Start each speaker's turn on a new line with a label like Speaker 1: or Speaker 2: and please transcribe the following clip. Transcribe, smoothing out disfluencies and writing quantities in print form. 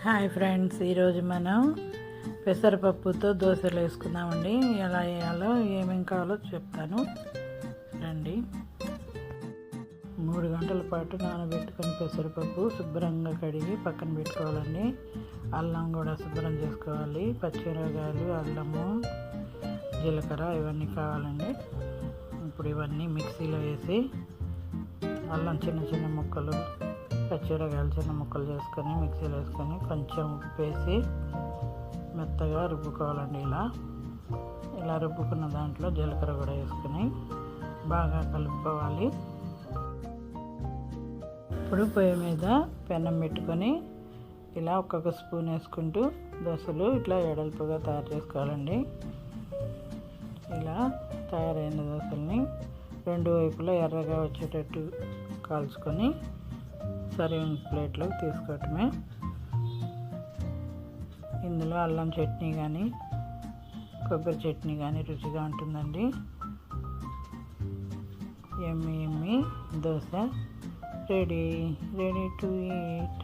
Speaker 1: Hi friends, ఈరోజు మనం పెసరపప్పుతో దోశలు వేసుకుందామండి. ఎలా వేయాలో ఏమేమి కావాలో చెప్తాను రండి. 3 గంటల పాటు నానబెట్టుకొని పెసరపప్పు శుభ్రంగా కడిగి పక్కన పెట్టుకోవాలండి. అల్లం కూడా శుభ్రం చేసుకోవాలి. పచ్చిమిరపకాయలు, అల్లము, జీలకర్ర ఇవన్నీ కావాలండి. ఇప్పుడు ఇవన్నీ మిక్సీలో వేసి అల్లం చిన్న చిన్న ముక్కలు, పచ్చిమిరపకాయలు చిన్న ముక్కలు చేసుకొని మిక్సీలో వేసుకొని కొంచెం ఉప్పు వేసి మెత్తగా రుబ్బుకోవాలండి. ఇలా రుబ్బుకున్న దాంట్లో జీలకర్ర కూడా వేసుకొని బాగా కలుపుకోవాలి. ఇప్పుడు పొయ్యి మీద పెనం పెట్టుకొని ఇలా ఒక్కొక్క స్పూన్ వేసుకుంటూ దోశలు ఇట్లా ఎడల్పుగా తయారు చేసుకోవాలండి. ఇలా తయారైన దోశల్ని 2 వైపులా ఎర్రగా వచ్చేటట్టు కాల్చుకొని సర్వింగ్ ప్లేట్లోకి తీసుకోవటమే. ఇందులో అల్లం చట్నీ కానీ కొబ్బరి చట్నీ కానీ రుచిగా ఉంటుందండి. ఎమ్మి దోశ రెడీ టు ఈట్.